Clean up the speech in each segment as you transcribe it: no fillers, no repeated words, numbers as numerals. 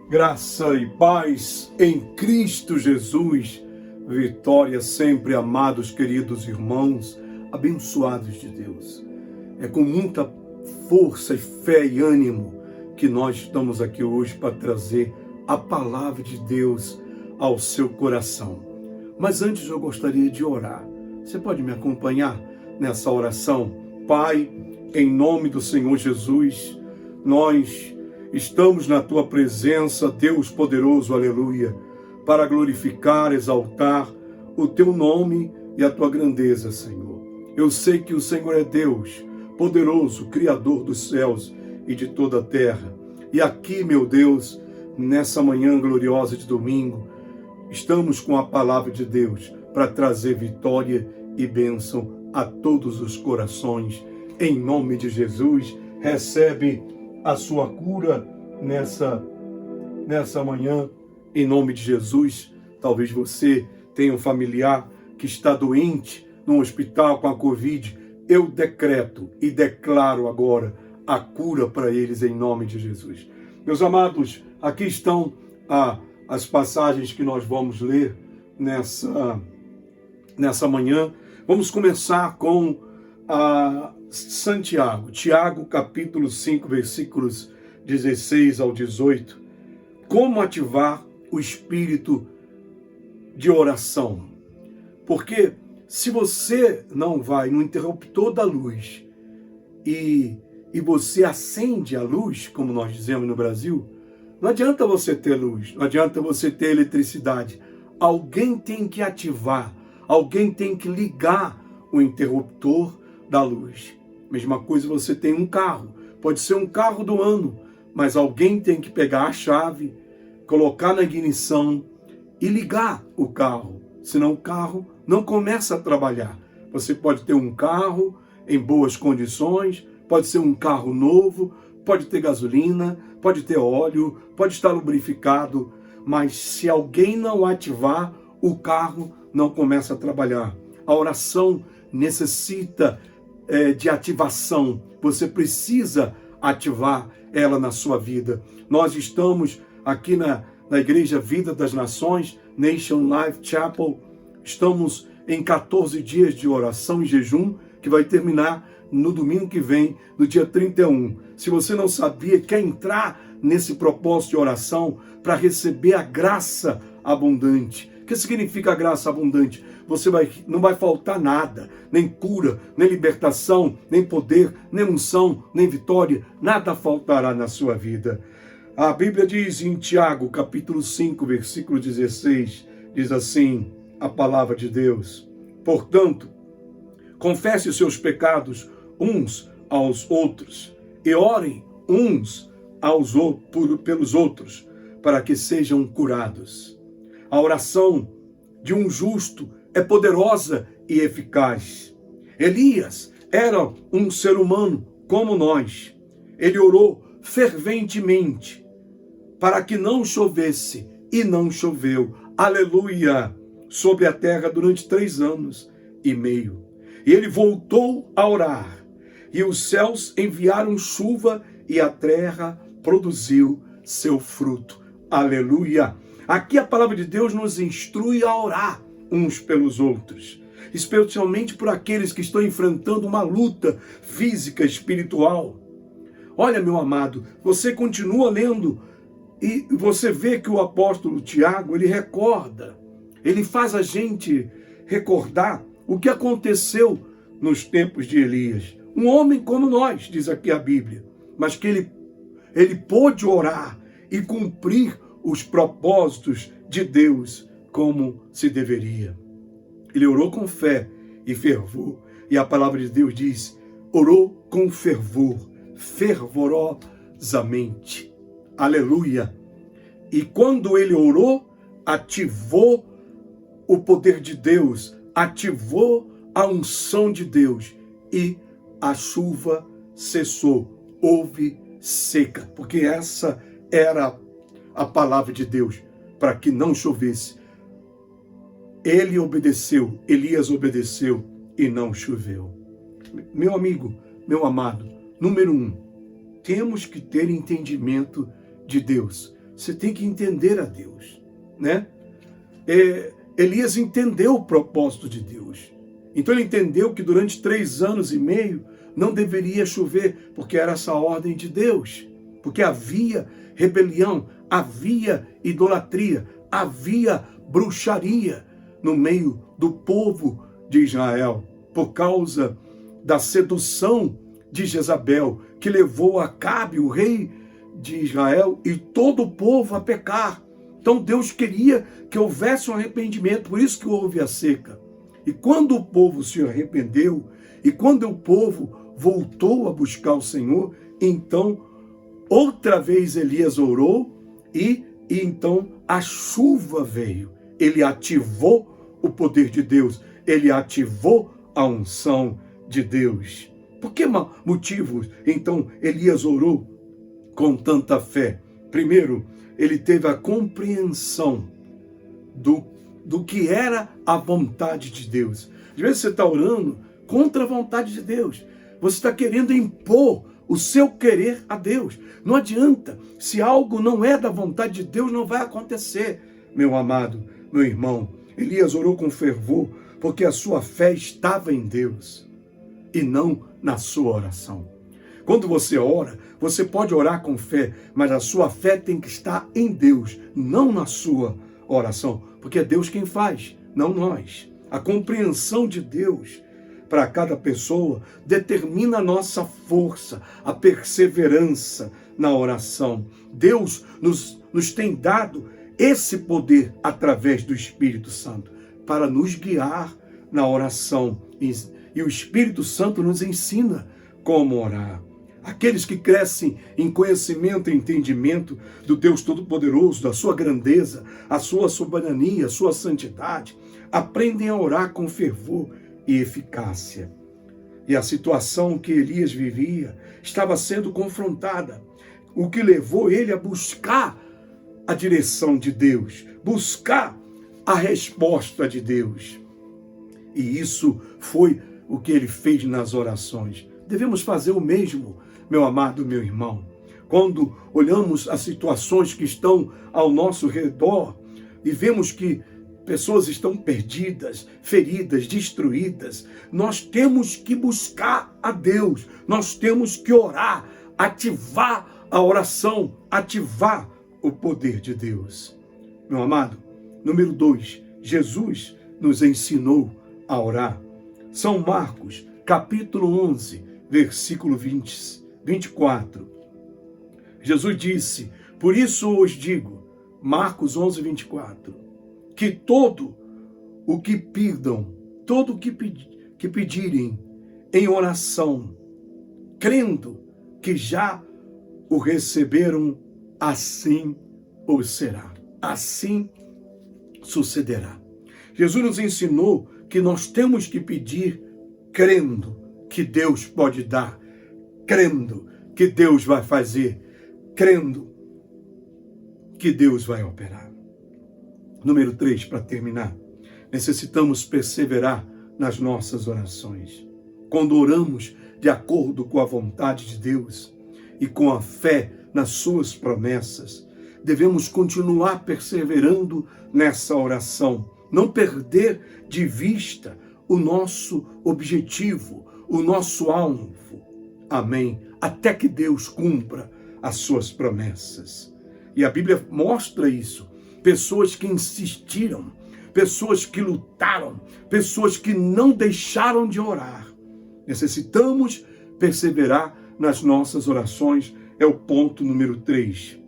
Graça e paz em Cristo Jesus. Vitória sempre, amados, queridos irmãos, abençoados de Deus. É com muita força e fé e ânimo que nós estamos aqui hoje para trazer a palavra de Deus ao seu coração. Mas antes eu gostaria de orar. Você pode me acompanhar nessa oração? Pai, em nome do Senhor Jesus, nós estamos na Tua presença, Deus poderoso, aleluia, para glorificar, exaltar o Teu nome e a Tua grandeza, Senhor. Eu sei que o Senhor é Deus, poderoso, Criador dos céus e de toda a terra. E aqui, meu Deus, nessa manhã gloriosa de domingo, estamos com a palavra de Deus para trazer vitória e bênção a todos os corações. Em nome de Jesus, recebe a sua cura nessa manhã, em nome de Jesus. Talvez você tenha um familiar que está doente no hospital com a Covid. Eu decreto e declaro agora a cura para eles em nome de Jesus. Meus amados, aqui estão as passagens que nós vamos ler nessa manhã. Vamos começar com Santiago, Tiago, capítulo 5, versículos 16 ao 18. Como ativar o espírito de oração? Porque se você não vai no interruptor da luz e você acende a luz, como nós dizemos no Brasil, não adianta você ter luz, não adianta você ter eletricidade. Alguém tem que ativar, alguém tem que ligar o interruptor da luz. Mesma coisa, você tem um carro, pode ser um carro do ano, mas alguém tem que pegar a chave, colocar na ignição e ligar o carro, senão o carro não começa a trabalhar. Você pode ter um carro em boas condições, pode ser um carro novo, pode ter gasolina, pode ter óleo, pode estar lubrificado, mas se alguém não ativar, o carro não começa a trabalhar. A oração necessita de ativação. Você precisa ativar ela na sua vida. Nós estamos aqui na Igreja Vida das Nações, Nation Life Chapel. Estamos em 14 dias de oração e jejum, que vai terminar no domingo que vem, no dia 31. Se você não sabia, quer entrar nesse propósito de oração para receber a graça abundante. O que significa a graça abundante? Não vai faltar nada, nem cura, nem libertação, nem poder, nem unção, nem vitória, nada faltará na sua vida. A Bíblia diz em Tiago, capítulo 5, versículo 16, diz assim, a palavra de Deus: portanto, confesse os seus pecados uns aos outros e orem uns pelos outros, para que sejam curados. A oração de um justo é poderosa e eficaz. Elias era um ser humano como nós. Ele orou ferventemente para que não chovesse, e não choveu, aleluia, sobre a terra durante 3 anos e meio. E ele voltou a orar, e os céus enviaram chuva, e a terra produziu seu fruto, aleluia. Aqui a palavra de Deus nos instrui a orar uns pelos outros, especialmente por aqueles que estão enfrentando uma luta física, espiritual. Olha, meu amado, você continua lendo e você vê que o apóstolo Tiago, ele recorda, ele faz a gente recordar o que aconteceu nos tempos de Elias. Um homem como nós, diz aqui a Bíblia, mas que ele pôde orar e cumprir os propósitos de Deus como se deveria. Ele orou com fé e fervor. E a palavra de Deus diz, orou com fervor, fervorosamente. Aleluia. E quando ele orou, ativou o poder de Deus, ativou a unção de Deus e a chuva cessou, houve seca, porque essa era a palavra de Deus, para que não chovesse. Ele obedeceu, Elias obedeceu e não choveu. Meu amigo, meu amado, número 1, temos que ter entendimento de Deus. Você tem que entender a Deus, né? Elias entendeu o propósito de Deus. Então ele entendeu que durante 3 anos e meio não deveria chover, porque era essa ordem de Deus. Porque havia rebelião, havia idolatria, havia bruxaria no meio do povo de Israel, por causa da sedução de Jezabel, que levou Acabe, o rei de Israel, e todo o povo a pecar. Então Deus queria que houvesse um arrependimento, por isso que houve a seca. E quando o povo se arrependeu, e quando o povo voltou a buscar o Senhor, então outra vez Elias orou e então a chuva veio. Ele ativou o poder de Deus, ele ativou a unção de Deus. Por que motivos, então, Elias orou com tanta fé? Primeiro, ele teve a compreensão do que era a vontade de Deus. Às vezes você está orando contra a vontade de Deus. Você está querendo impor o seu querer a Deus. Não adianta. Se algo não é da vontade de Deus, não vai acontecer. Meu amado, meu irmão, Elias orou com fervor, porque a sua fé estava em Deus e não na sua oração. Quando você ora, você pode orar com fé, mas a sua fé tem que estar em Deus, não na sua oração, porque é Deus quem faz, não nós. A compreensão de Deus para cada pessoa determina a nossa força, a perseverança na oração. Deus nos tem dado esse poder através do Espírito Santo para nos guiar na oração. E o Espírito Santo nos ensina como orar. Aqueles que crescem em conhecimento e entendimento do Deus Todo-Poderoso, da sua grandeza, a sua soberania, a sua santidade, aprendem a orar com fervor e eficácia. E a situação que Elias vivia estava sendo confrontada, o que levou ele a buscar a direção de Deus, buscar a resposta de Deus. E isso foi o que ele fez nas orações. Devemos fazer o mesmo, meu amado, meu irmão. Quando olhamos as situações que estão ao nosso redor e vemos que pessoas estão perdidas, feridas, destruídas, nós temos que buscar a Deus, nós temos que orar, ativar a oração, ativar o poder de Deus. Meu amado, número 2, Jesus nos ensinou a orar. São Marcos, capítulo 11, versículo 24. Jesus disse: por isso os digo, Marcos 11, 24, que todo o que pedam, todo o que pedirem em oração, crendo que já o receberam, assim o será. Assim sucederá. Jesus nos ensinou que nós temos que pedir crendo que Deus pode dar, crendo que Deus vai fazer, crendo que Deus vai operar. Número 3, para terminar, necessitamos perseverar nas nossas orações. Quando oramos de acordo com a vontade de Deus e com a fé nas suas promessas, devemos continuar perseverando nessa oração, não perder de vista o nosso objetivo, o nosso alvo. Amém? Até que Deus cumpra as suas promessas. E a Bíblia mostra isso. Pessoas que insistiram, pessoas que lutaram, pessoas que não deixaram de orar. Necessitamos perseverar nas nossas orações, é o ponto número 3.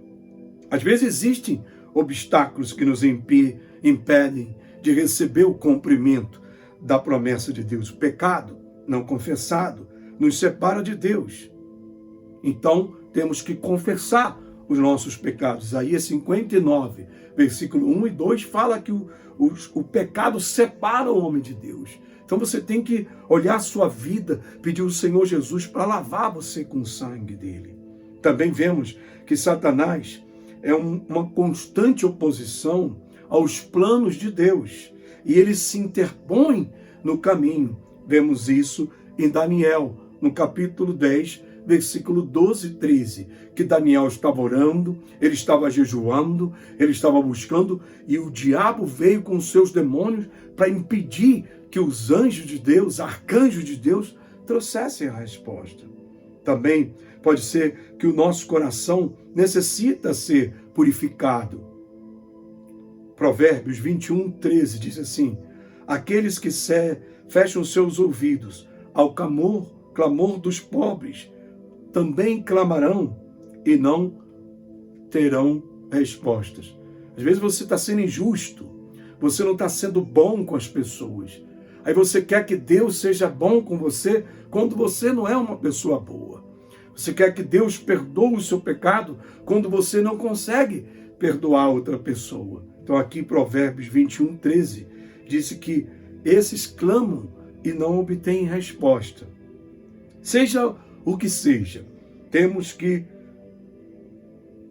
Às vezes existem obstáculos que nos impedem de receber o cumprimento da promessa de Deus. O pecado não confessado nos separa de Deus. Então, temos que confessar os nossos pecados. Isaías 59, versículo 1 e 2, fala que o pecado separa o homem de Deus. Então você tem que olhar a sua vida, pedir ao Senhor Jesus para lavar você com o sangue dele. Também vemos que Satanás é uma constante oposição aos planos de Deus. E ele se interpõe no caminho. Vemos isso em Daniel, no capítulo 10, versículo 12 e 13, que Daniel estava orando, ele estava jejuando, ele estava buscando, e o diabo veio com os seus demônios para impedir que os anjos de Deus, arcanjos de Deus, trouxessem a resposta. Também pode ser que o nosso coração necessita ser purificado. Provérbios 21, 13 diz assim: aqueles que fecham seus ouvidos ao clamor dos pobres, também clamarão e não terão respostas. Às vezes você está sendo injusto, você não está sendo bom com as pessoas. Aí você quer que Deus seja bom com você quando você não é uma pessoa boa. Você quer que Deus perdoe o seu pecado quando você não consegue perdoar outra pessoa. Então aqui Provérbios 21, 13 diz que esses clamam e não obtêm resposta. Seja o que seja, temos que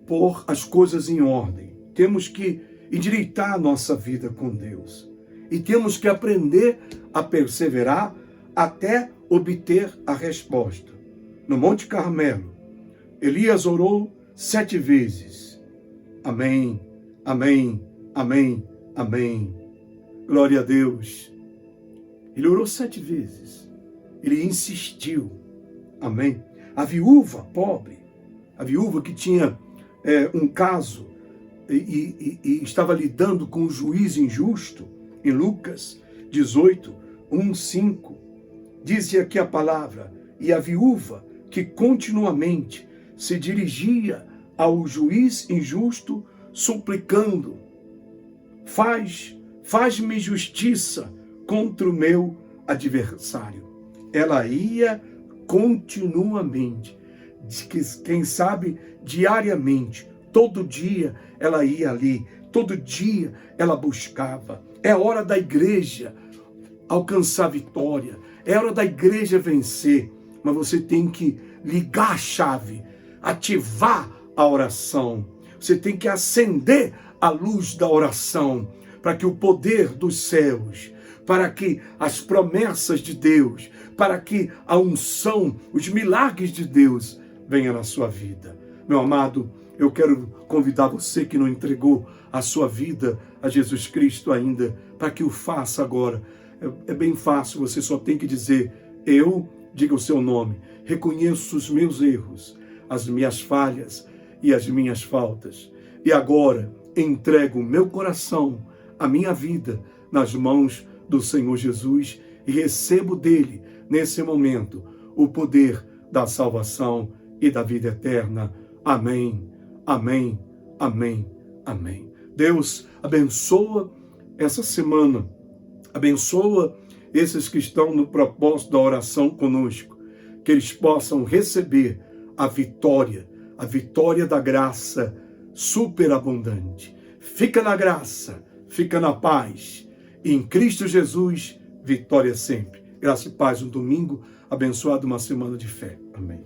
pôr as coisas em ordem. Temos que endireitar a nossa vida com Deus. E temos que aprender a perseverar até obter a resposta. No Monte Carmelo, Elias orou 7 vezes. Amém, amém, amém, amém. Glória a Deus. Ele orou 7 vezes. Ele insistiu. Amém. A viúva pobre, a viúva que tinha um caso e estava lidando com um juiz injusto, em Lucas 18, 1, 5, dizia aqui a palavra: e a viúva que continuamente se dirigia ao juiz injusto, suplicando: faz-me justiça contra o meu adversário. Ela ia continuamente, quem sabe diariamente, todo dia ela ia ali, todo dia ela buscava. É hora da igreja alcançar a vitória, é hora da igreja vencer, mas você tem que ligar a chave, ativar a oração, você tem que acender a luz da oração, para que o poder dos céus, para que as promessas de Deus, para que a unção, os milagres de Deus venham na sua vida. Meu amado, eu quero convidar você que não entregou a sua vida a Jesus Cristo ainda, para que o faça agora. É bem fácil, você só tem que dizer: diga o seu nome, reconheço os meus erros, as minhas falhas e as minhas faltas. E agora entrego o meu coração, a minha vida, nas mãos do Senhor Jesus e recebo dele, nesse momento, o poder da salvação e da vida eterna. Amém, amém, amém, amém. Deus abençoa essa semana, abençoa esses que estão no propósito da oração conosco, que eles possam receber a vitória da graça superabundante. Fica na graça, fica na paz. E em Cristo Jesus, vitória sempre. Graça e paz, um domingo abençoado, uma semana de fé. Amém.